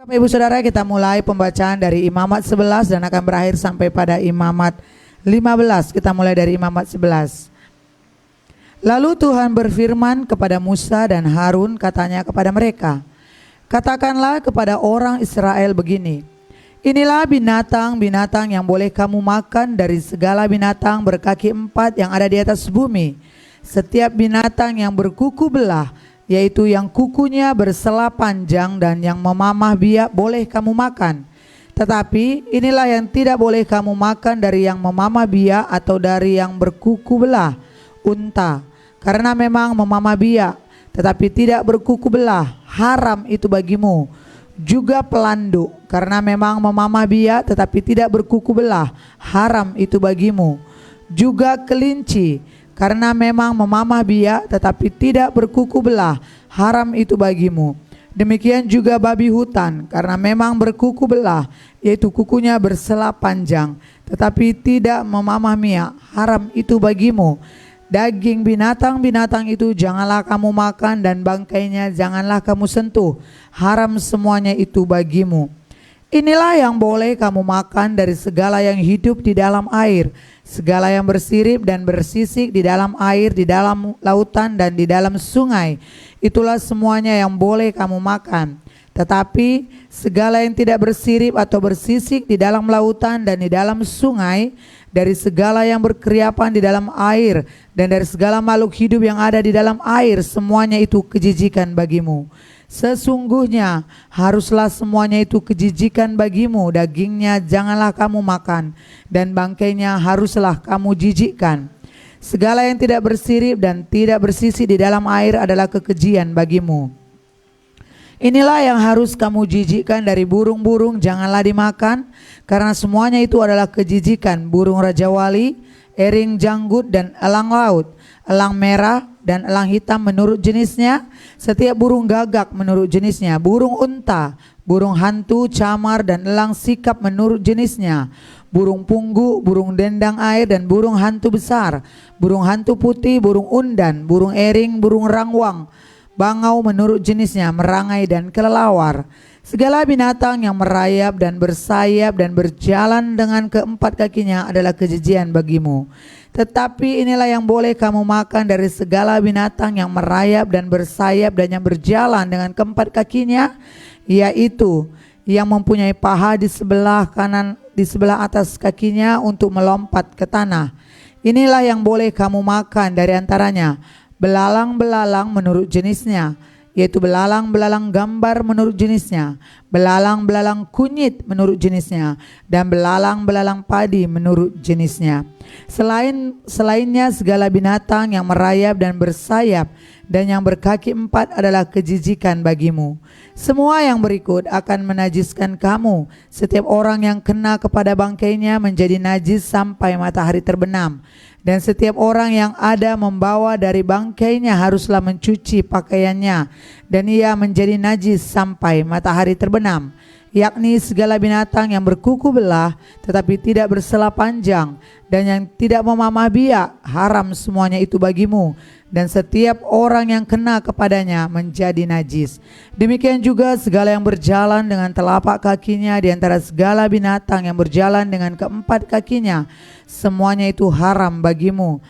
Bapak Ibu Saudara, kita mulai pembacaan dari Imamat 11 dan akan berakhir sampai pada Imamat 15. Kita mulai dari Imamat 11. Lalu Tuhan berfirman kepada Musa dan Harun, katanya kepada mereka, katakanlah kepada orang Israel begini, inilah binatang-binatang yang boleh kamu makan dari segala binatang berkaki empat yang ada di atas bumi. Setiap binatang yang berkuku belah, yaitu yang kukunya bersela panjang dan yang memamah biak, boleh kamu makan. Tetapi inilah yang tidak boleh kamu makan dari yang memamah biak atau dari yang berkuku belah, unta. Karena memang memamah biak tetapi tidak berkuku belah, haram itu bagimu. Juga pelanduk, karena memang memamah biak tetapi tidak berkuku belah, haram itu bagimu. Juga kelinci, karena memang memamah biak tetapi tidak berkuku belah, haram itu bagimu. Demikian juga babi hutan, karena memang berkuku belah, yaitu kukunya bersela panjang tetapi tidak memamah biak, haram itu bagimu. Daging binatang-binatang itu janganlah kamu makan dan bangkainya janganlah kamu sentuh, haram semuanya itu bagimu. Inilah yang boleh kamu makan dari segala yang hidup di dalam air, segala yang bersirip dan bersisik di dalam air, di dalam lautan dan di dalam sungai. Itulah semuanya yang boleh kamu makan. Tetapi segala yang tidak bersirip atau bersisik di dalam lautan dan di dalam sungai, dari segala yang berkeriapan di dalam air dan dari segala makhluk hidup yang ada di dalam air, semuanya itu kejijikan bagimu. Sesungguhnya haruslah semuanya itu kejijikan bagimu. Dagingnya janganlah kamu makan dan bangkainya haruslah kamu jijikkan. Segala yang tidak bersirip dan tidak bersisi di dalam air adalah kekejian bagimu. Inilah yang harus kamu jijikkan dari burung-burung, janganlah dimakan, karena semuanya itu adalah kejijikan. Burung rajawali, ering janggut dan elang laut, elang merah dan elang hitam menurut jenisnya, setiap burung gagak menurut jenisnya, burung unta, burung hantu, camar dan elang sikap menurut jenisnya, burung punggu, burung dendang air dan burung hantu besar, burung hantu putih, burung undan, burung ering, burung rangwang, bangau menurut jenisnya, merangai dan kelelawar. Segala binatang yang merayap dan bersayap dan berjalan dengan keempat kakinya adalah kejijian bagimu. Tetapi inilah yang boleh kamu makan dari segala binatang yang merayap dan bersayap dan yang berjalan dengan keempat kakinya, yaitu yang mempunyai paha di sebelah kanan, di sebelah atas kakinya untuk melompat ke tanah. Inilah yang boleh kamu makan dari antaranya. Belalang-belalang menurut jenisnya, yaitu belalang-belalang gambar menurut jenisnya, belalang-belalang kunyit menurut jenisnya, dan belalang-belalang padi menurut jenisnya. Selainnya segala binatang yang merayap dan bersayap dan yang berkaki empat adalah kejijikan bagimu. Semua yang berikut akan menajiskan kamu. Setiap orang yang kena kepada bangkainya menjadi najis sampai matahari terbenam. Dan setiap orang yang ada membawa dari bangkainya haruslah mencuci pakaiannya, dan ia menjadi najis sampai matahari terbenam, yakni segala binatang yang berkuku belah tetapi tidak bersela panjang dan yang tidak memamah biak, haram semuanya itu bagimu, dan setiap orang yang kena kepadanya menjadi najis. Demikian juga segala yang berjalan dengan telapak kakinya di antara segala binatang yang berjalan dengan keempat kakinya, semuanya itu haram bagimu.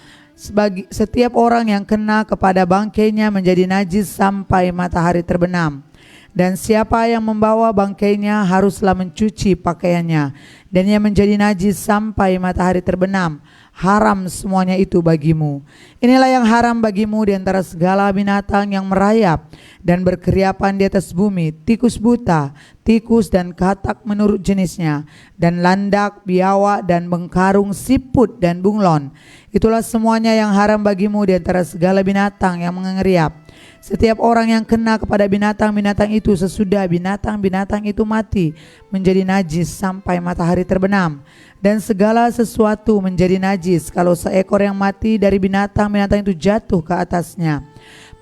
Setiap orang yang kena kepada bangkainya menjadi najis sampai matahari terbenam. Dan siapa yang membawa bangkainya haruslah mencuci pakaiannya, dan ia menjadi najis sampai matahari terbenam, haram semuanya itu bagimu. Inilah yang haram bagimu di antara segala binatang yang merayap dan berkeriapan di atas bumi, tikus buta, tikus dan katak menurut jenisnya, dan landak, biawak dan bengkarung, siput dan bunglon. Itulah semuanya yang haram bagimu di antara segala binatang yang mengeriap. Setiap orang yang kena kepada binatang-binatang itu sesudah binatang-binatang itu mati menjadi najis sampai matahari terbenam. Dan segala sesuatu menjadi najis kalau seekor yang mati dari binatang-binatang itu jatuh ke atasnya.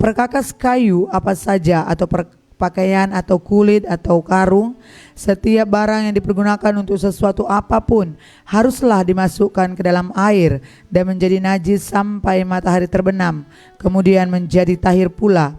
Perkakas kayu apa saja atau pakaian atau kulit atau karung, setiap barang yang dipergunakan untuk sesuatu apapun haruslah dimasukkan ke dalam air dan menjadi najis sampai matahari terbenam, kemudian menjadi tahir pula.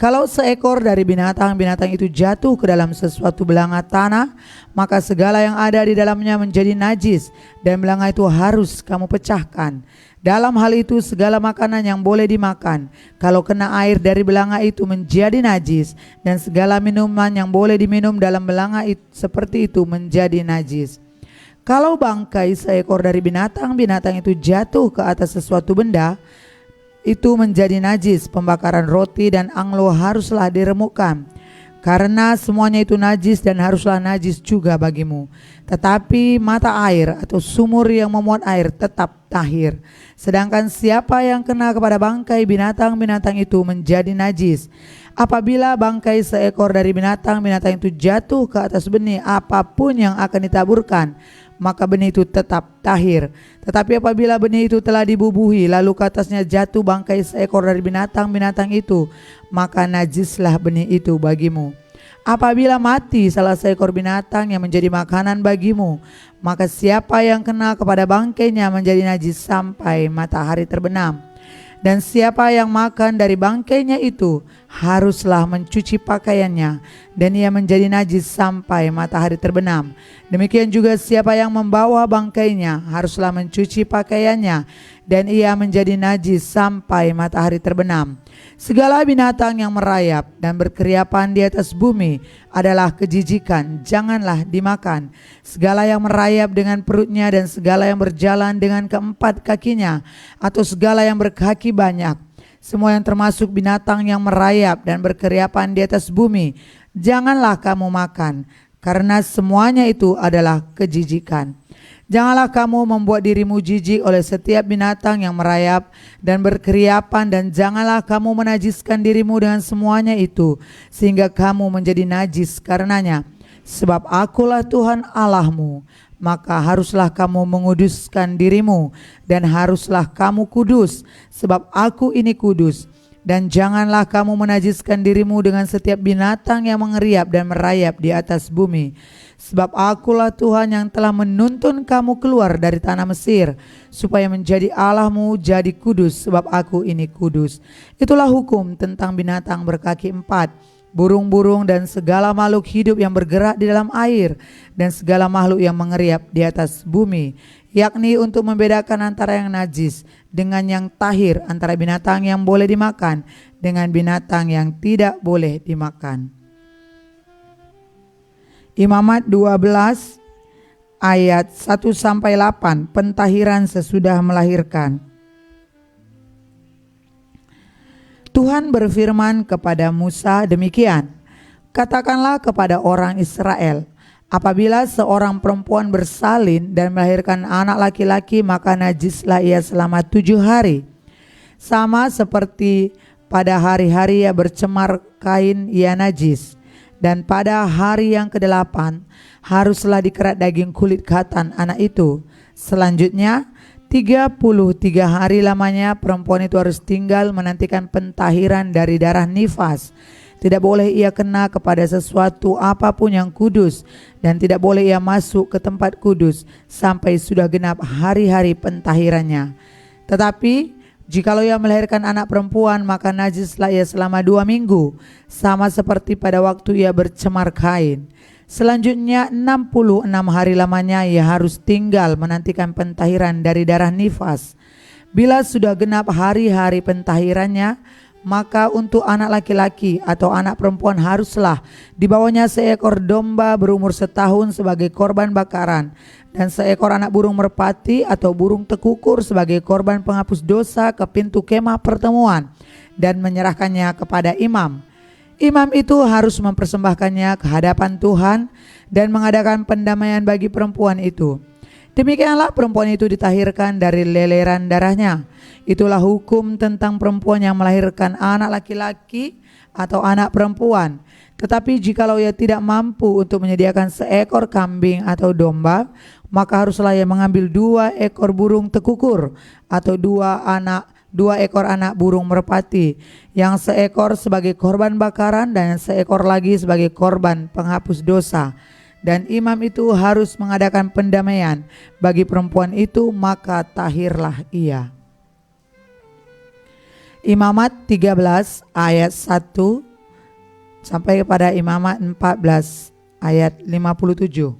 Kalau seekor dari binatang-binatang itu jatuh ke dalam sesuatu belanga tanah, maka segala yang ada di dalamnya menjadi najis, dan belanga itu harus kamu pecahkan. Dalam hal itu segala makanan yang boleh dimakan, kalau kena air dari belanga itu menjadi najis, dan segala minuman yang boleh diminum dalam belanga itu, seperti itu menjadi najis. Kalau bangkai seekor dari binatang-binatang itu jatuh ke atas sesuatu benda, itu menjadi najis. Pembakaran roti dan anglo haruslah diremukkan, karena semuanya itu najis dan haruslah najis juga bagimu. Tetapi mata air atau sumur yang memuat air tetap tahir. Sedangkan siapa yang kena kepada bangkai binatang-binatang itu menjadi najis. Apabila bangkai seekor dari binatang-binatang itu jatuh ke atas benih apapun yang akan ditaburkan, maka benih itu tetap tahir. Tetapi apabila benih itu telah dibubuhi, lalu ke atasnya jatuh bangkai seekor dari binatang-binatang itu, maka najislah benih itu bagimu. Apabila mati salah seekor binatang yang menjadi makanan bagimu, maka siapa yang kena kepada bangkainya menjadi najis sampai matahari terbenam. Dan siapa yang makan dari bangkainya itu haruslah mencuci pakaiannya, dan ia menjadi najis sampai matahari terbenam. Demikian juga siapa yang membawa bangkainya haruslah mencuci pakaiannya, dan ia menjadi najis sampai matahari terbenam. Segala binatang yang merayap dan berkeriapan di atas bumi adalah kejijikan, janganlah dimakan. Segala yang merayap dengan perutnya dan segala yang berjalan dengan keempat kakinya, atau segala yang berkaki banyak, semua yang termasuk binatang yang merayap dan berkeriapan di atas bumi, janganlah kamu makan, karena semuanya itu adalah kejijikan. Janganlah kamu membuat dirimu jijik oleh setiap binatang yang merayap dan berkeriapan, dan janganlah kamu menajiskan dirimu dengan semuanya itu, sehingga kamu menjadi najis karenanya. Sebab akulah Tuhan Allahmu, maka haruslah kamu menguduskan dirimu, dan haruslah kamu kudus, sebab aku ini kudus. Dan janganlah kamu menajiskan dirimu dengan setiap binatang yang mengeriap dan merayap di atas bumi. Sebab akulah Tuhan yang telah menuntun kamu keluar dari tanah Mesir, supaya menjadi Allahmu, jadi kudus, sebab aku ini kudus. Itulah hukum tentang binatang berkaki empat, burung-burung dan segala makhluk hidup yang bergerak di dalam air, dan segala makhluk yang mengeriap di atas bumi, yakni untuk membedakan antara yang najis dengan yang tahir, antara binatang yang boleh dimakan dengan binatang yang tidak boleh dimakan. Imamat 12 ayat 1-8, pentahiran sesudah melahirkan. Tuhan berfirman kepada Musa demikian, katakanlah kepada orang Israel, apabila seorang perempuan bersalin dan melahirkan anak laki-laki, maka najislah ia selama 7 hari. Sama seperti pada hari-hari ia bercemar kain, ia najis. Dan pada hari yang ke-8 haruslah dikerat daging kulit katan anak itu. Selanjutnya 33 hari lamanya perempuan itu harus tinggal menantikan pentahiran dari darah nifas. Tidak boleh ia kena kepada sesuatu apapun yang kudus, dan tidak boleh ia masuk ke tempat kudus sampai sudah genap hari-hari pentahirannya. Tetapi jikalau ia melahirkan anak perempuan, maka najislah ia selama 2 minggu, sama seperti pada waktu ia bercemar kain. Selanjutnya 66 hari lamanya ia harus tinggal menantikan pentahiran dari darah nifas. Bila sudah genap hari-hari pentahirannya, maka untuk anak laki-laki atau anak perempuan haruslah dibawanya seekor domba berumur 1 tahun sebagai korban bakaran, dan seekor anak burung merpati atau burung tekukur sebagai korban penghapus dosa ke pintu kemah pertemuan, dan menyerahkannya kepada imam. Imam itu harus mempersembahkannya ke hadapan Tuhan dan mengadakan pendamaian bagi perempuan itu. Demikianlah perempuan itu ditahirkan dari leleran darahnya. Itulah hukum tentang perempuan yang melahirkan anak laki-laki atau anak perempuan. Tetapi jikalau ia tidak mampu untuk menyediakan seekor kambing atau domba, maka haruslah ia mengambil 2 ekor burung tekukur atau 2 ekor anak burung merpati, yang seekor sebagai korban bakaran dan yang seekor lagi sebagai korban penghapus dosa. Dan imam itu harus mengadakan pendamaian bagi perempuan itu, maka tahirlah ia. Imamat 13 ayat 1 sampai kepada Imamat 14 ayat 57.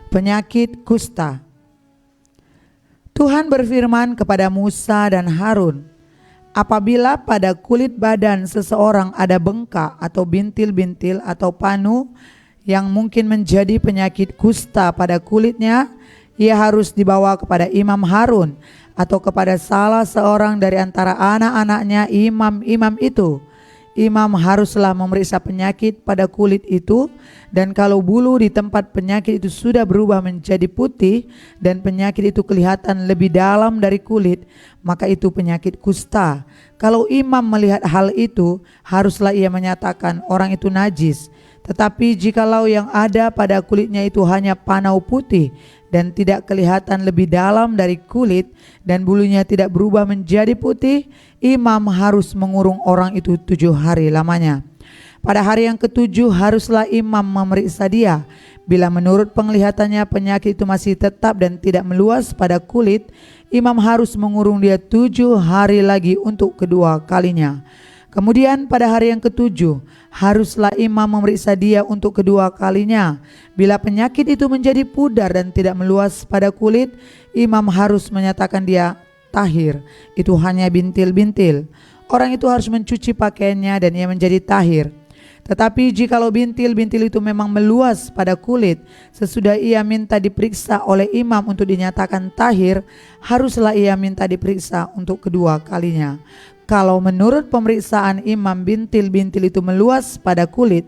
Penyakit kusta. Tuhan berfirman kepada Musa dan Harun, apabila pada kulit badan seseorang ada bengkak atau bintil-bintil atau panu yang mungkin menjadi penyakit kusta pada kulitnya, ia harus dibawa kepada Imam Harun atau kepada salah seorang dari antara anak-anaknya imam-imam itu. Imam haruslah memeriksa penyakit pada kulit itu, dan kalau bulu di tempat penyakit itu sudah berubah menjadi putih dan penyakit itu kelihatan lebih dalam dari kulit, maka itu penyakit kusta. Kalau imam melihat hal itu, haruslah ia menyatakan orang itu najis. Tetapi jikalau yang ada pada kulitnya itu hanya panau putih dan tidak kelihatan lebih dalam dari kulit dan bulunya tidak berubah menjadi putih, imam harus mengurung orang itu 7 hari lamanya. Pada hari yang ke-7 haruslah imam memeriksa dia. Bila menurut penglihatannya penyakit itu masih tetap dan tidak meluas pada kulit, imam harus mengurung dia 7 hari lagi untuk kedua kalinya. Kemudian pada hari yang ke-7 haruslah imam memeriksa dia untuk kedua kalinya. Bila penyakit itu menjadi pudar dan tidak meluas pada kulit, imam harus menyatakan dia tahir. Itu hanya bintil-bintil. Orang itu harus mencuci pakaiannya dan ia menjadi tahir. Tetapi jikalau bintil-bintil itu memang meluas pada kulit, sesudah ia minta diperiksa oleh imam untuk dinyatakan tahir, haruslah ia minta diperiksa untuk kedua kalinya. Kalau menurut pemeriksaan imam bintil-bintil itu meluas pada kulit,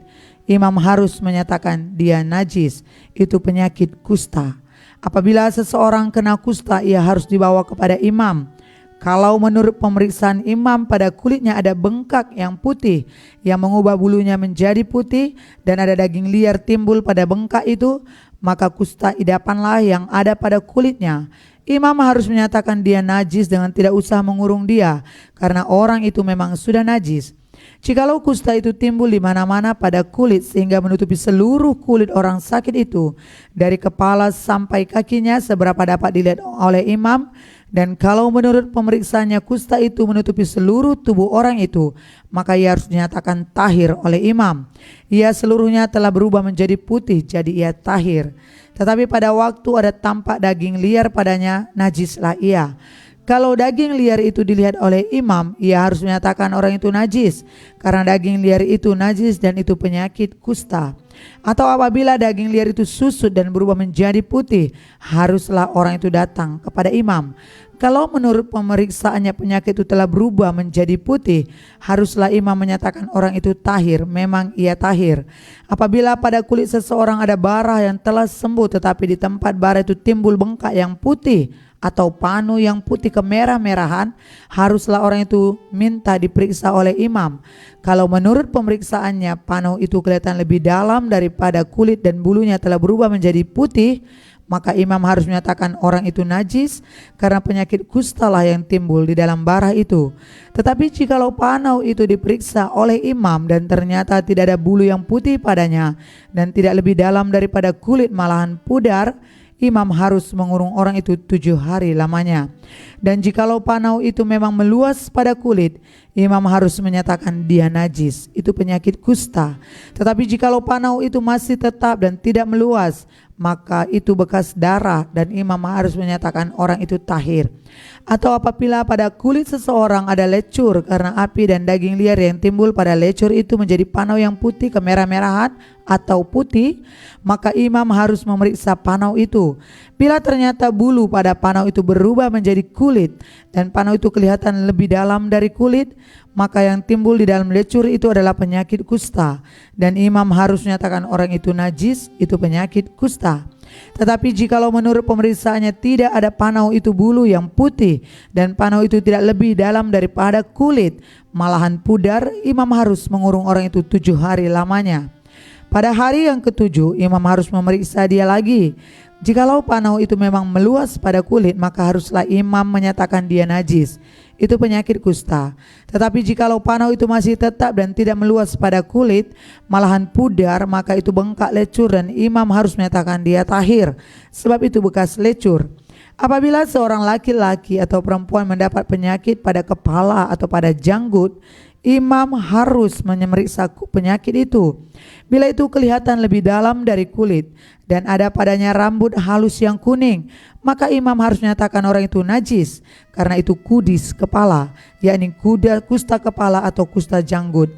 imam harus menyatakan dia najis. Itu penyakit kusta. Apabila seseorang kena kusta, ia harus dibawa kepada imam. Kalau menurut pemeriksaan imam pada kulitnya ada bengkak yang putih yang mengubah bulunya menjadi putih dan ada daging liar timbul pada bengkak itu, maka kusta idapanlah yang ada pada kulitnya. Imam harus menyatakan dia najis dengan tidak usah mengurung dia, karena orang itu memang sudah najis. Jikalau kusta itu timbul di mana-mana pada kulit sehingga menutupi seluruh kulit orang sakit itu, dari kepala sampai kakinya seberapa dapat dilihat oleh imam, dan kalau menurut pemeriksaannya kusta itu menutupi seluruh tubuh orang itu, maka ia harus dinyatakan tahir oleh imam. Ia seluruhnya telah berubah menjadi putih, jadi ia tahir. Tetapi pada waktu ada tampak daging liar padanya, najislah ia. Kalau daging liar itu dilihat oleh imam, ia harus menyatakan orang itu najis, karena daging liar itu najis dan itu penyakit kusta. Atau apabila daging liar itu susut dan berubah menjadi putih, haruslah orang itu datang kepada imam. Kalau menurut pemeriksaannya penyakit itu telah berubah menjadi putih, haruslah imam menyatakan orang itu tahir, memang ia tahir. Apabila pada kulit seseorang ada bara yang telah sembuh tetapi di tempat bara itu timbul bengkak yang putih atau panu yang putih kemerah-merahan, haruslah orang itu minta diperiksa oleh imam. Kalau menurut pemeriksaannya panu itu kelihatan lebih dalam daripada kulit dan bulunya telah berubah menjadi putih, maka imam harus menyatakan orang itu najis, karena penyakit kusta lah yang timbul di dalam bara itu. Tetapi jikalau panau itu diperiksa oleh imam dan ternyata tidak ada bulu yang putih padanya dan tidak lebih dalam daripada kulit malahan pudar, imam harus mengurung orang itu 7 hari lamanya. Dan jikalau panau itu memang meluas pada kulit, imam harus menyatakan dia najis. Itu penyakit kusta. Tetapi jikalau panau itu masih tetap dan tidak meluas, maka itu bekas darah dan imam harus menyatakan orang itu tahir. Atau apabila pada kulit seseorang ada lecur karena api dan daging liar yang timbul pada lecur itu menjadi panau yang putih kemerah-merahan atau putih, maka imam harus memeriksa panau itu. Bila ternyata bulu pada panau itu berubah menjadi kulit dan panau itu kelihatan lebih dalam dari kulit, maka yang timbul di dalam lecur itu adalah penyakit kusta, dan imam harus menyatakan orang itu najis. Itu penyakit kusta. Tetapi jikalau menurut pemeriksaannya tidak ada panau itu bulu yang putih dan panau itu tidak lebih dalam daripada kulit, malahan pudar, imam harus mengurung orang itu 7 hari lamanya. Pada hari yang ke-7 imam harus memeriksa dia lagi. Jikalau panau itu memang meluas pada kulit, maka haruslah imam menyatakan dia najis. Itu penyakit kusta. Tetapi jikalau panau itu masih tetap dan tidak meluas pada kulit, malahan pudar, maka itu bengkak lecur dan imam harus menyatakan dia tahir, sebab itu bekas lecur. Apabila seorang laki-laki atau perempuan mendapat penyakit pada kepala atau pada janggut, imam harus memeriksa penyakit itu. Bila itu kelihatan lebih dalam dari kulit dan ada padanya rambut halus yang kuning, maka imam harus menyatakan orang itu najis, karena itu kudis kepala, yakni kusta kepala atau kusta janggut.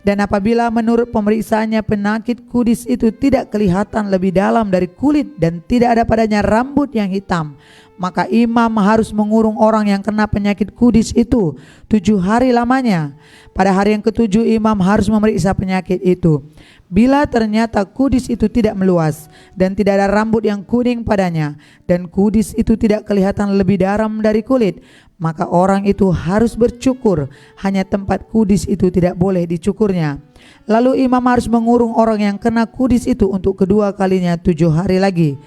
Dan apabila menurut pemeriksaannya penyakit kudis itu tidak kelihatan lebih dalam dari kulit dan tidak ada padanya rambut yang hitam, maka imam harus mengurung orang yang kena penyakit kudis itu 7 hari lamanya. Pada hari yang ke-7 imam harus memeriksa penyakit itu. Bila ternyata kudis itu tidak meluas dan tidak ada rambut yang kuning padanya dan kudis itu tidak kelihatan lebih dalam dari kulit, maka orang itu harus bercukur, hanya tempat kudis itu tidak boleh dicukurnya. Lalu imam harus mengurung orang yang kena kudis itu untuk kedua kalinya 7 hari lagi.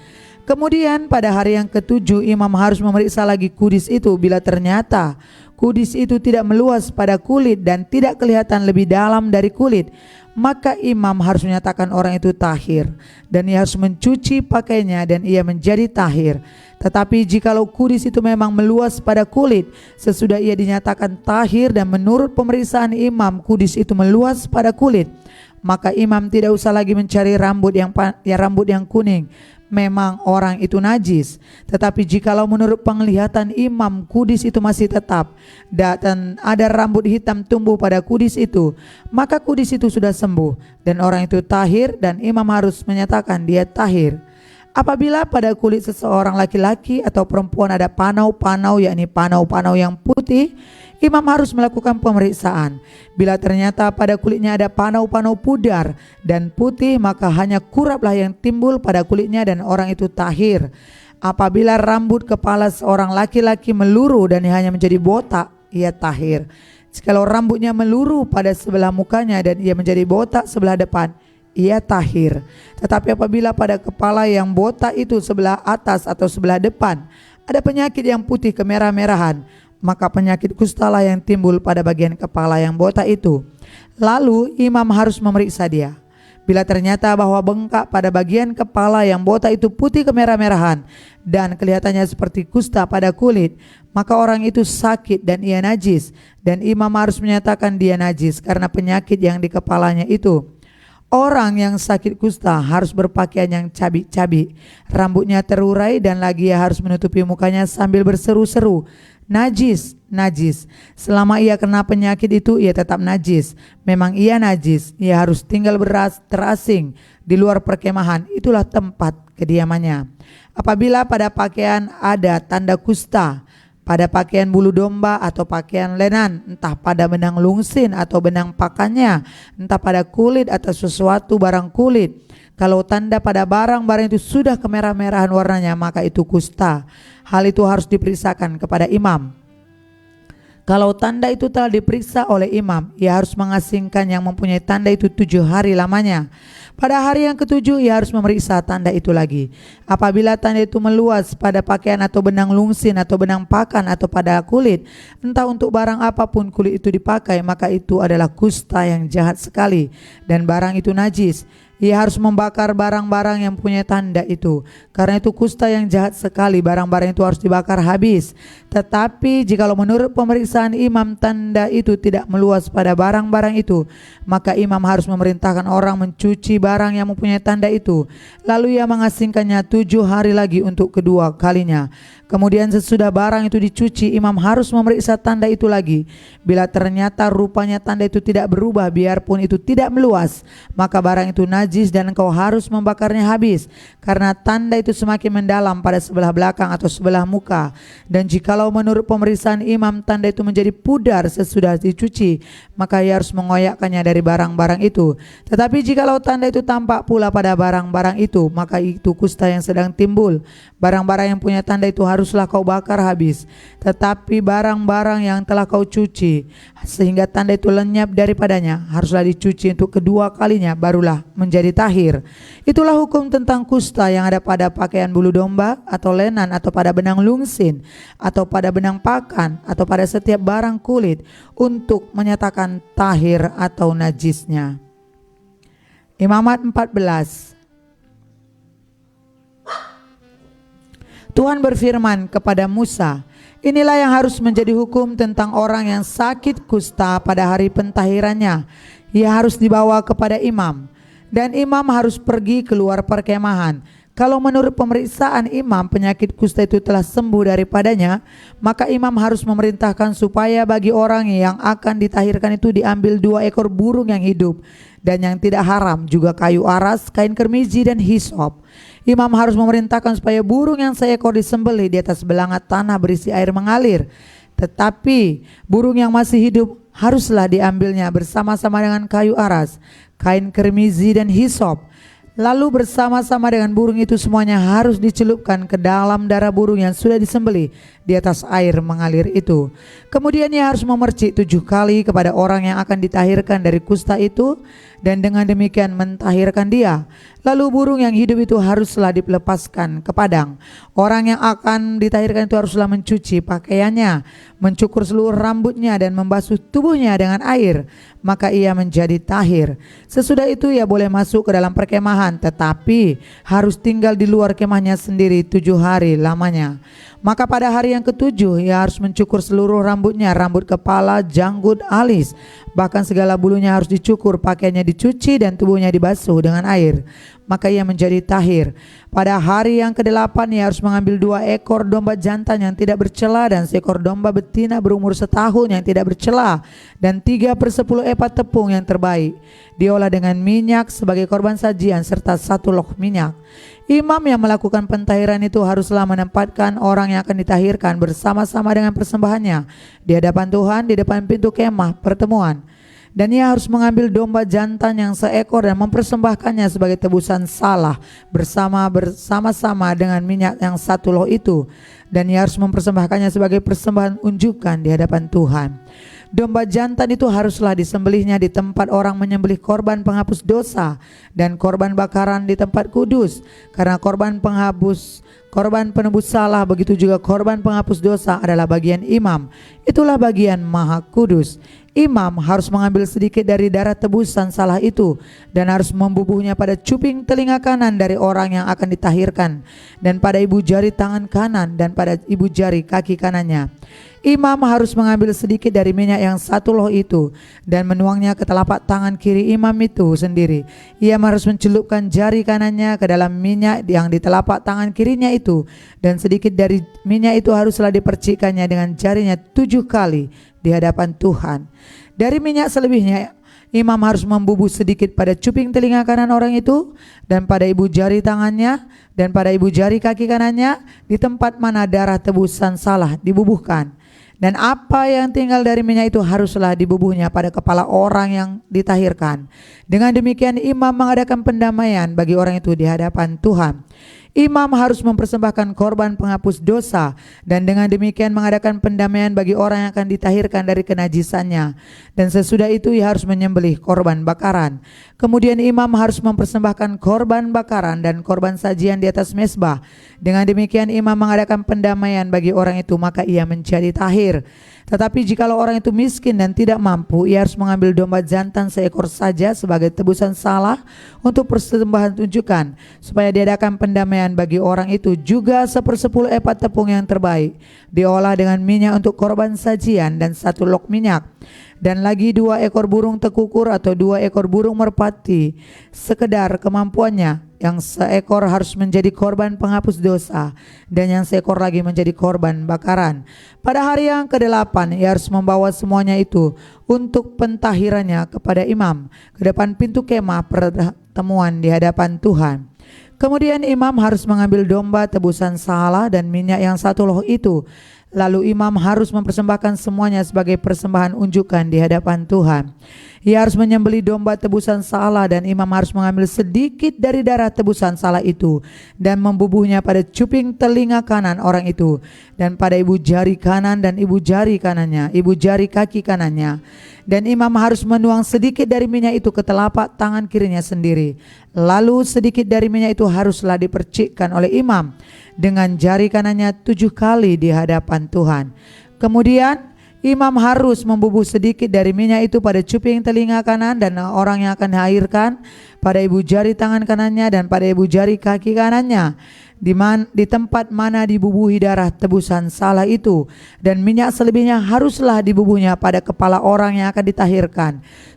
Kemudian pada hari yang ke-7 imam harus memeriksa lagi kudis itu. Bila ternyata kudis itu tidak meluas pada kulit dan tidak kelihatan lebih dalam dari kulit, maka imam harus menyatakan orang itu tahir dan ia harus mencuci pakaiannya dan ia menjadi tahir. Tetapi jikalau kudis itu memang meluas pada kulit sesudah ia dinyatakan tahir dan menurut pemeriksaan imam kudis itu meluas pada kulit, maka imam tidak usah lagi mencari rambut yang kuning, memang orang itu najis. Tetapi jikalau menurut penglihatan imam kudis itu masih tetap dan ada rambut hitam tumbuh pada kudis itu, maka kudis itu sudah sembuh dan orang itu tahir dan imam harus menyatakan dia tahir. Apabila pada kulit seseorang laki-laki atau perempuan ada panau-panau, yakni panau-panau yang putih, imam harus melakukan pemeriksaan. Bila ternyata pada kulitnya ada panau-panau pudar dan putih, maka hanya kuraplah yang timbul pada kulitnya dan orang itu tahir. Apabila rambut kepala seorang laki-laki meluruh dan hanya menjadi botak, ia tahir. Jikalau rambutnya meluruh pada sebelah mukanya dan ia menjadi botak sebelah depan, ia tahir. Tetapi apabila pada kepala yang botak itu sebelah atas atau sebelah depan ada penyakit yang putih kemerah-merahan, maka penyakit kustalah yang timbul pada bagian kepala yang botak itu. Lalu imam harus memeriksa dia. Bila ternyata bahwa bengkak pada bagian kepala yang botak itu putih kemerah-merahan dan kelihatannya seperti kusta pada kulit, maka orang itu sakit dan ia najis, dan imam harus menyatakan dia najis karena penyakit yang di kepalanya itu. Orang yang sakit kusta harus berpakaian yang cabik-cabik, rambutnya terurai dan lagi ia harus menutupi mukanya sambil berseru-seru, najis, najis. Selama ia kena penyakit itu ia tetap najis. Memang ia najis, ia harus tinggal terasing di luar perkemahan, itulah tempat kediamannya. Apabila pada pakaian ada tanda kusta, pada pakaian bulu domba atau pakaian lenan, entah pada benang lungsin atau benang pakannya, entah pada kulit atau sesuatu barang kulit, kalau tanda pada barang-barang itu sudah kemerah-merahan warnanya, maka itu kusta. Hal itu harus diperiksakan kepada imam. Kalau tanda itu telah diperiksa oleh imam, ia harus mengasingkan yang mempunyai tanda itu 7 hari lamanya. Pada hari yang ke-7 ia harus memeriksa tanda itu lagi. Apabila tanda itu meluas pada pakaian atau benang lungsin atau benang pakan atau pada kulit, entah untuk barang apapun kulit itu dipakai, maka itu adalah kusta yang jahat sekali dan barang itu najis. Ia harus membakar barang-barang yang punya tanda itu, karena itu kusta yang jahat sekali. Barang-barang itu harus dibakar habis. Tetapi jikalau menurut pemeriksaan imam tanda itu tidak meluas pada barang-barang itu, maka imam harus memerintahkan orang mencuci barang yang mempunyai tanda itu. Lalu ia mengasingkannya 7 hari lagi untuk kedua kalinya. Kemudian sesudah barang itu dicuci, imam harus memeriksa tanda itu lagi. Bila ternyata rupanya tanda itu tidak berubah biarpun itu tidak meluas, maka barang itu najis dan engkau harus membakarnya habis, karena tanda itu semakin mendalam pada sebelah belakang atau sebelah muka. Dan jikalau menurut pemeriksaan imam tanda itu menjadi pudar sesudah dicuci, maka ia harus mengoyakkannya dari barang-barang itu. Tetapi jikalau tanda itu tampak pula pada barang-barang itu, maka itu kusta yang sedang timbul. Barang-barang yang punya tanda itu haruslah kau bakar habis. Tetapi barang-barang yang telah kau cuci sehingga tanda itu lenyap daripadanya, haruslah dicuci untuk kedua kalinya, barulah menjadi tahir. Itulah hukum tentang kusta yang ada pada pakaian bulu domba atau lenan atau pada benang lungsin atau pada benang pakan atau pada setiap barang kulit untuk menyatakan tahir atau najisnya. Imamat 14. Tuhan berfirman kepada Musa, inilah yang harus menjadi hukum tentang orang yang sakit kusta pada hari pentahirannya. Ia harus dibawa kepada imam, dan imam harus pergi keluar perkemahan. Kalau menurut pemeriksaan imam penyakit kusta itu telah sembuh daripadanya, maka imam harus memerintahkan supaya bagi orang yang akan ditahirkan itu diambil 2 ekor burung yang hidup dan yang tidak haram, juga kayu aras, kain kermizi dan hisop. Imam harus memerintahkan supaya burung yang seekor disembelih di atas belangat tanah berisi air mengalir. Tetapi burung yang masih hidup haruslah diambilnya bersama-sama dengan kayu aras, kain kermizi dan hisop. Lalu bersama-sama dengan burung itu semuanya harus dicelupkan ke dalam darah burung yang sudah disembelih di atas air mengalir itu. Kemudian ia harus memercik 7 kali kepada orang yang akan ditahirkan dari kusta itu, dan dengan demikian mentahirkan dia. Lalu burung yang hidup itu haruslah dilepaskan ke padang. Orang yang akan ditahirkan itu haruslah mencuci pakaiannya, mencukur seluruh rambutnya dan membasuh tubuhnya dengan air, maka ia menjadi tahir. Sesudah itu ia boleh masuk ke dalam perkemahan, tetapi harus tinggal di luar kemahnya sendiri 7 hari lamanya. Maka pada hari yang ke-7 ia harus mencukur seluruh rambutnya, rambut kepala, janggut, alis, bahkan segala bulunya harus dicukur, pakaiannya dicuci dan tubuhnya dibasuh dengan air, maka ia menjadi tahir. Pada hari yang ke-8 ia harus mengambil 2 ekor domba jantan yang tidak bercela dan seekor domba betina berumur 1 tahun yang tidak bercela, dan 3/10 epat tepung yang terbaik diolah dengan minyak sebagai korban sajian, serta 1 loh minyak. Imam yang melakukan pentahiran itu haruslah menempatkan orang yang akan ditahirkan bersama-sama dengan persembahannya di hadapan Tuhan di depan pintu kemah pertemuan. Dan ia harus mengambil domba jantan yang seekor dan mempersembahkannya sebagai tebusan salah bersama-sama dengan minyak yang 1 loh itu. Dan ia harus mempersembahkannya sebagai persembahan unjukan di hadapan Tuhan. Domba jantan itu haruslah disembelihnya di tempat orang menyembelih korban penghapus dosa dan korban bakaran di tempat kudus, karena korban penebus salah, begitu juga korban penghapus dosa adalah bagian imam. Itulah bagian maha kudus. Imam harus mengambil sedikit dari darah tebusan salah itu dan harus membubuhnya pada cuping telinga kanan dari orang yang akan ditahirkan, dan pada ibu jari tangan kanan, dan pada ibu jari kaki kanannya. Imam harus mengambil sedikit dari minyak yang 1 loh itu dan menuangnya ke telapak tangan kiri imam itu sendiri. Ia harus mencelupkan jari kanannya ke dalam minyak yang di telapak tangan kirinya itu, dan sedikit dari minyak itu haruslah dipercikkannya dengan jarinya 7 kali di hadapan Tuhan. Dari minyak selebihnya imam harus membubuh sedikit pada cuping telinga kanan orang itu, dan pada ibu jari tangannya, dan pada ibu jari kaki kanannya, di tempat mana darah tebusan salah dibubuhkan. Dan apa yang tinggal dari minyak itu haruslah dibubuhnya pada kepala orang yang ditahirkan. Dengan demikian imam mengadakan pendamaian bagi orang itu di hadapan Tuhan. Imam harus mempersembahkan korban penghapus dosa, dan dengan demikian mengadakan pendamaian bagi orang yang akan ditahirkan dari kenajisannya. Dan sesudah itu ia harus menyembelih korban bakaran. Kemudian imam harus mempersembahkan korban bakaran dan korban sajian di atas mezbah. Dengan demikian imam mengadakan pendamaian bagi orang itu, maka ia menjadi tahir. Tetapi jikalau orang itu miskin dan tidak mampu, ia harus mengambil domba jantan seekor saja sebagai tebusan salah untuk persembahan tunjukan, supaya diadakan pendamaian bagi orang itu, juga 1/10 epat tepung yang terbaik diolah dengan minyak untuk korban sajian, dan 1 lok minyak. Dan lagi 2 ekor burung tekukur atau 2 ekor burung merpati sekedar kemampuannya. Yang seekor harus menjadi korban penghapus dosa, dan yang seekor lagi menjadi korban bakaran. Pada hari yang ke-8 ia harus membawa semuanya itu untuk pentahirannya kepada imam ke depan pintu kemah pertemuan di hadapan Tuhan. Kemudian imam harus mengambil domba tebusan salah dan minyak yang 1 loh itu. Lalu imam harus mempersembahkan semuanya sebagai persembahan unjukan di hadapan Tuhan. Ia harus menyembelih domba tebusan salah, dan imam harus mengambil sedikit dari darah tebusan salah itu dan membubuhnya pada cuping telinga kanan orang itu, dan pada ibu jari kanan dan ibu jari kanannya, ibu jari kaki kanannya. Dan imam harus menuang sedikit dari minyak itu ke telapak tangan kirinya sendiri. Lalu sedikit dari minyak itu haruslah dipercikkan oleh imam dengan jari kanannya 7 kali di hadapan Tuhan. Kemudian imam harus membubuh sedikit dari minyak itu pada cuping telinga kanan dan orang yang akan dilahirkan, pada ibu jari tangan kanannya dan pada ibu jari kaki kanannya. di tempat mana dibubuhi darah tebusan salah itu, dan minyak selebihnya haruslah dibubuhnya pada kepala orang yang akan ditahirkan,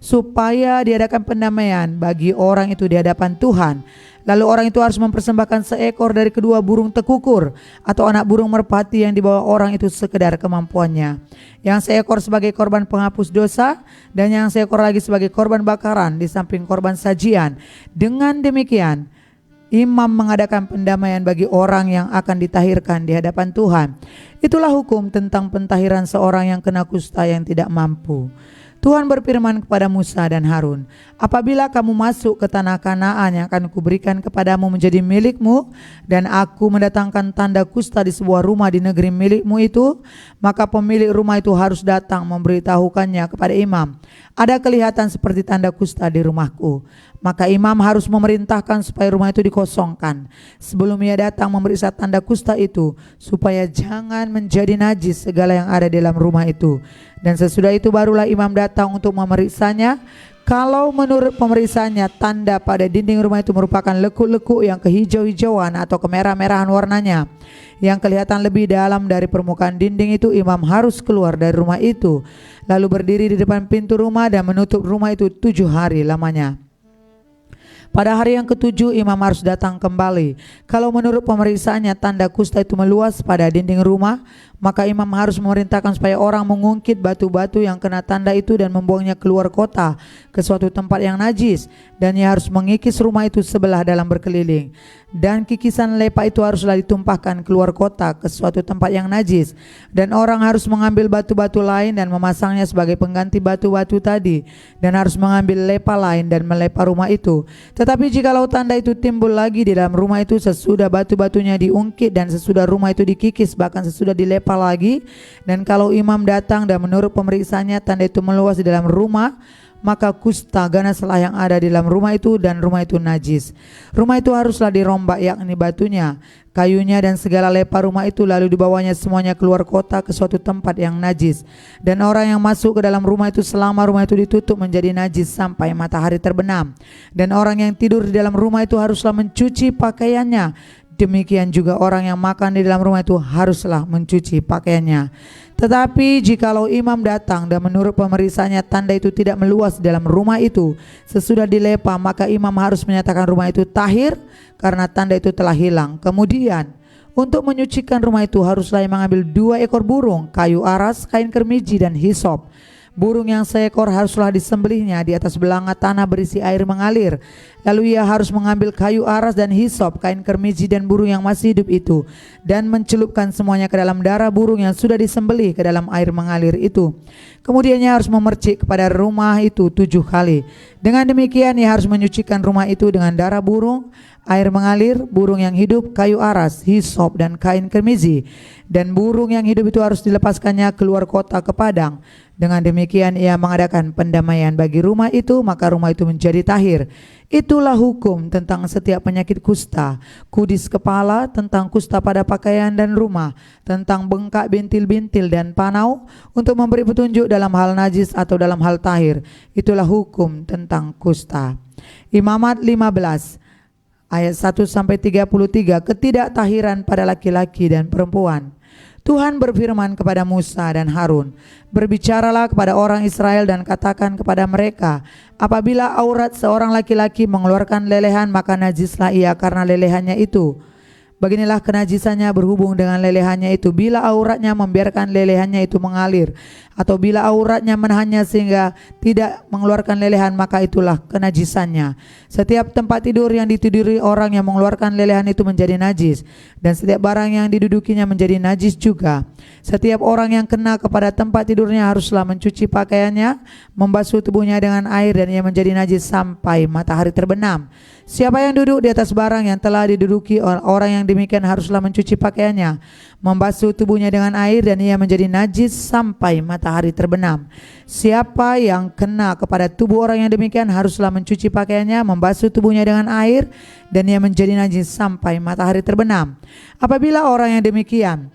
supaya diadakan pendamaian bagi orang itu di hadapan Tuhan. Lalu orang itu harus mempersembahkan seekor dari kedua burung tekukur atau anak burung merpati yang dibawa orang itu sekedar kemampuannya. Yang seekor sebagai korban penghapus dosa dan yang seekor lagi sebagai korban bakaran di samping korban sajian. Dengan demikian, imam mengadakan pendamaian bagi orang yang akan ditahirkan di hadapan Tuhan. Itulah hukum tentang pentahiran seorang yang kena kusta yang tidak mampu. Tuhan berfirman kepada Musa dan Harun, apabila kamu masuk ke tanah Kanaan yang akan kuberikan kepadamu menjadi milikmu, dan aku mendatangkan tanda kusta di sebuah rumah di negeri milikmu itu, maka pemilik rumah itu harus datang memberitahukannya kepada imam, ada kelihatan seperti tanda kusta di rumahku. Maka imam harus memerintahkan supaya rumah itu dikosongkan sebelum ia datang memeriksa tanda kusta itu, supaya jangan menjadi najis segala yang ada di dalam rumah itu. Dan sesudah itu barulah imam datang untuk memeriksanya. Kalau menurut pemeriksaannya tanda pada dinding rumah itu merupakan lekuk-lekuk yang kehijau-hijauan atau kemerah-merahan warnanya yang kelihatan lebih dalam dari permukaan dinding itu, imam harus keluar dari rumah itu, lalu berdiri di depan pintu rumah dan menutup rumah itu 7 hari lamanya. Pada hari yang ketujuh imam harus datang kembali. Kalau menurut pemeriksaannya tanda kusta itu meluas pada dinding rumah, maka imam harus memerintahkan supaya orang mengungkit batu-batu yang kena tanda itu dan membuangnya keluar kota ke suatu tempat yang najis, dan ia harus mengikis rumah itu sebelah dalam berkeliling. Dan kikisan lepa itu haruslah ditumpahkan keluar kota ke suatu tempat yang najis, dan orang harus mengambil batu-batu lain dan memasangnya sebagai pengganti batu-batu tadi, dan harus mengambil lepa lain dan melepa rumah itu. Tetapi jikalau tanda itu timbul lagi di dalam rumah itu sesudah batu-batunya diungkit dan sesudah rumah itu dikikis, bahkan sesudah dilepa lagi, dan kalau imam datang dan menurut pemeriksaannya tanda itu meluas di dalam rumah, maka kusta ganaslah yang ada di dalam rumah itu dan rumah itu najis. Rumah itu haruslah dirombak, yakni batunya, kayunya dan segala lepa rumah itu, lalu dibawanya semuanya keluar kota ke suatu tempat yang najis. Dan orang yang masuk ke dalam rumah itu selama rumah itu ditutup menjadi najis sampai matahari terbenam. Dan orang yang tidur di dalam rumah itu haruslah mencuci pakaiannya. Demikian juga orang yang makan di dalam rumah itu haruslah mencuci pakaiannya. Tetapi jikalau imam datang dan menurut pemeriksaannya tanda itu tidak meluas dalam rumah itu sesudah dilepa, maka imam harus menyatakan rumah itu tahir karena tanda itu telah hilang. Kemudian untuk menyucikan rumah itu haruslah mengambil 2 ekor burung, kayu aras, kain kermiji dan hisop. Burung yang seekor haruslah disembelihnya di atas belanga tanah berisi air mengalir. Lalu ia harus mengambil kayu aras dan hisop, kain kermiji dan burung yang masih hidup itu, dan mencelupkan semuanya ke dalam darah burung yang sudah disembelih ke dalam air mengalir itu. Kemudian ia harus memercik kepada rumah itu 7 kali. Dengan demikian ia harus menyucikan rumah itu dengan darah burung, air mengalir, burung yang hidup, kayu aras, hisop dan kain kermiji. Dan burung yang hidup itu harus dilepaskannya keluar kota ke padang. Dengan demikian ia mengadakan pendamaian bagi rumah itu, maka rumah itu menjadi tahir. Itulah hukum tentang setiap penyakit kusta, kudis kepala, tentang kusta pada pakaian dan rumah, tentang bengkak bintil-bintil dan panau, untuk memberi petunjuk dalam hal najis atau dalam hal tahir. Itulah hukum tentang kusta. Imamat 15 ayat 1-33, ketidaktahiran pada laki-laki dan perempuan. Tuhan berfirman kepada Musa dan Harun, berbicaralah kepada orang Israel dan katakan kepada mereka, apabila aurat seorang laki-laki mengeluarkan lelehan, maka najislah ia karena lelehannya itu. Beginilah kenajisannya berhubung dengan lelehannya itu, bila auratnya membiarkan lelehannya itu mengalir, atau bila auratnya menahannya sehingga tidak mengeluarkan lelehan, maka itulah kenajisannya. Setiap tempat tidur yang ditiduri orang yang mengeluarkan lelehan itu menjadi najis, dan setiap barang yang didudukinya menjadi najis juga. Setiap orang yang kena kepada tempat tidurnya haruslah mencuci pakaiannya, membasuh tubuhnya dengan air, dan ia menjadi najis sampai matahari terbenam. Siapa yang duduk di atas barang yang telah diduduki orang yang demikian haruslah mencuci pakaiannya, membasuh tubuhnya dengan air, dan ia menjadi najis sampai matahari terbenam. Siapa yang kena kepada tubuh orang yang demikian haruslah mencuci pakaiannya, membasuh tubuhnya dengan air, dan ia menjadi najis sampai matahari terbenam. Apabila orang yang demikian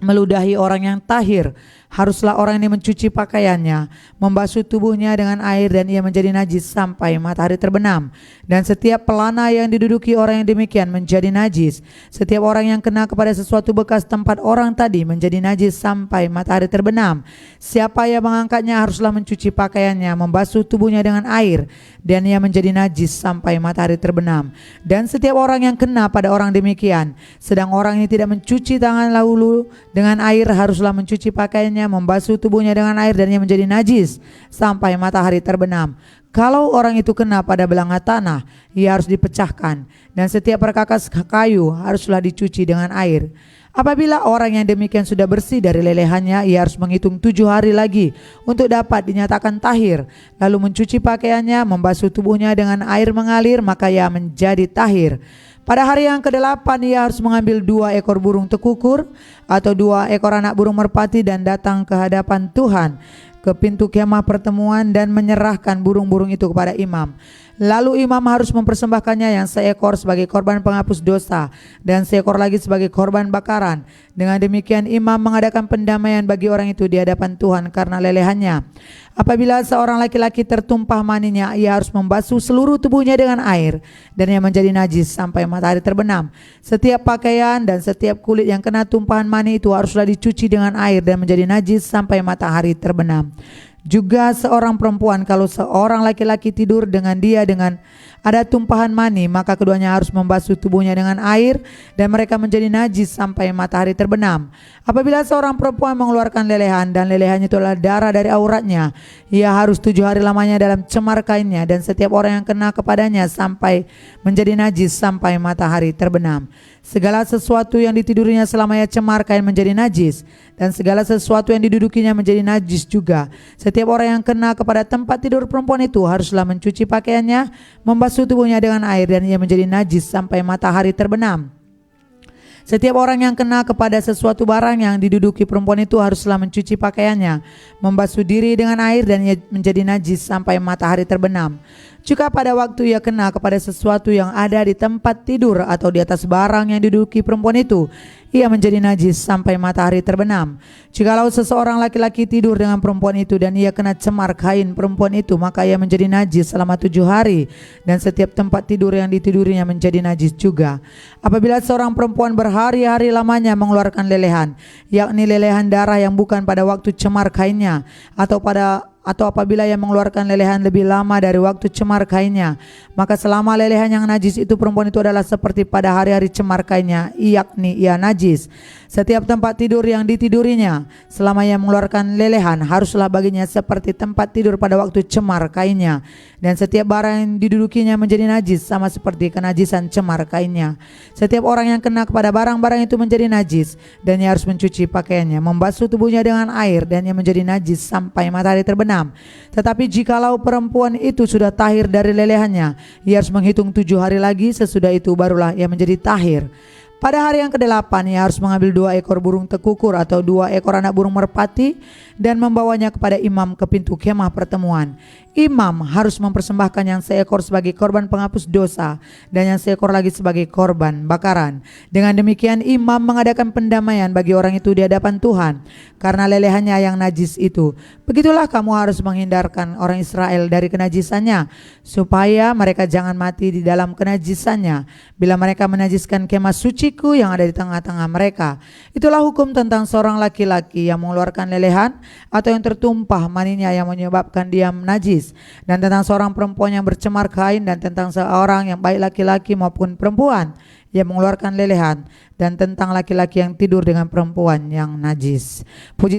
meludahi orang yang tahir, Haruslah orang ini mencuci pakaiannya, membasuh tubuhnya dengan air, dan ia menjadi najis sampai matahari terbenam. Dan setiap pelana yang diduduki orang yang demikian menjadi najis. Setiap orang yang kena kepada sesuatu bekas tempat orang tadi menjadi najis sampai matahari terbenam. Siapa yang mengangkatnya haruslah mencuci pakaiannya, membasuh tubuhnya dengan air, dan ia menjadi najis sampai matahari terbenam. Dan setiap orang yang kena pada orang demikian, sedang orang ini tidak mencuci tangan dahulu dengan air, haruslah mencuci pakaiannya, membasuh tubuhnya dengan air, dan ia menjadi najis sampai matahari terbenam. Kalau orang itu kena pada belanga tanah, ia harus dipecahkan, dan setiap perkakas kayu haruslah dicuci dengan air. Apabila orang yang demikian sudah bersih dari lelehannya, ia harus menghitung 7 hari lagi untuk dapat dinyatakan tahir, lalu mencuci pakaiannya, membasuh tubuhnya dengan air mengalir, maka ia menjadi tahir. Pada hari yang ke-8 ia harus mengambil 2 ekor burung tekukur atau 2 ekor anak burung merpati dan datang ke hadapan Tuhan ke pintu kemah pertemuan dan menyerahkan burung-burung itu kepada imam. Lalu imam harus mempersembahkannya yang seekor sebagai korban penghapus dosa dan seekor lagi sebagai korban bakaran. Dengan demikian imam mengadakan pendamaian bagi orang itu di hadapan Tuhan karena lelehannya. Apabila seorang laki-laki tertumpah maninya, ia harus membasuh seluruh tubuhnya dengan air, dan ia menjadi najis sampai matahari terbenam. Setiap pakaian dan setiap kulit yang kena tumpahan mani itu haruslah dicuci dengan air dan menjadi najis sampai matahari terbenam. Juga seorang perempuan, kalau seorang laki-laki tidur dengan dia dengan ada tumpahan mani, maka keduanya harus membasuh tubuhnya dengan air dan mereka menjadi najis sampai matahari terbenam. Apabila seorang perempuan mengeluarkan lelehan dan lelehannya itu adalah darah dari auratnya, ia harus 7 hari lamanya dalam cemar kainnya, dan setiap orang yang kena kepadanya sampai menjadi najis sampai matahari terbenam. Segala sesuatu yang ditidurinya selama ia cemar kain menjadi najis, dan segala sesuatu yang didudukinya menjadi najis juga. Setiap orang yang kena kepada tempat tidur perempuan itu haruslah mencuci pakaiannya, membasuh tubuhnya dengan air, dan ia menjadi najis sampai matahari terbenam. Setiap orang yang kena kepada sesuatu barang yang diduduki perempuan itu haruslah mencuci pakaiannya, membasuh diri dengan air, dan ia menjadi najis sampai matahari terbenam. Jika pada waktu ia kena kepada sesuatu yang ada di tempat tidur atau di atas barang yang diduduki perempuan itu, ia menjadi najis sampai matahari terbenam. Jikalau seseorang laki-laki tidur dengan perempuan itu dan ia kena cemar kain perempuan itu, maka ia menjadi najis selama 7 hari, dan setiap tempat tidur yang ditidurinya menjadi najis juga. Apabila seorang perempuan berhari-hari lamanya mengeluarkan lelehan, yakni lelehan darah yang bukan pada waktu cemar kainnya, atau apabila ia mengeluarkan lelehan lebih lama dari waktu cemar kainnya, maka selama lelehan yang najis itu perempuan itu adalah seperti pada hari-hari cemar kainnya, yakni ia najis. Setiap tempat tidur yang ditidurinya selama ia mengeluarkan lelehan haruslah baginya seperti tempat tidur pada waktu cemar kainnya, dan setiap barang yang didudukinya menjadi najis sama seperti kenajisan cemar kainnya. Setiap orang yang kena kepada barang-barang itu menjadi najis, dan ia harus mencuci pakaiannya, membasuh tubuhnya dengan air, dan ia menjadi najis sampai matahari terbenam. Tetapi jikalau perempuan itu sudah tahir dari lelehannya, ia harus menghitung 7 hari lagi, sesudah itu barulah ia menjadi tahir. Pada hari yang ke-8 ia harus mengambil 2 ekor burung tekukur atau 2 ekor anak burung merpati dan membawanya kepada imam ke pintu kemah pertemuan. Imam harus mempersembahkan yang seekor sebagai korban penghapus dosa dan yang seekor lagi sebagai korban bakaran. Dengan demikian imam mengadakan pendamaian bagi orang itu di hadapan Tuhan karena lelehannya yang najis itu. Begitulah kamu harus menghindarkan orang Israel dari kenajisannya, supaya mereka jangan mati di dalam kenajisannya bila mereka menajiskan kemah suciku yang ada di tengah-tengah mereka. Itulah hukum tentang seorang laki-laki yang mengeluarkan lelehan atau yang tertumpah maninya yang menyebabkan dia najis, dan tentang seorang perempuan yang bercemar kain, dan tentang seorang yang baik laki-laki maupun perempuan yang mengeluarkan lelehan, dan tentang laki-laki yang tidur dengan perempuan yang najis. Puji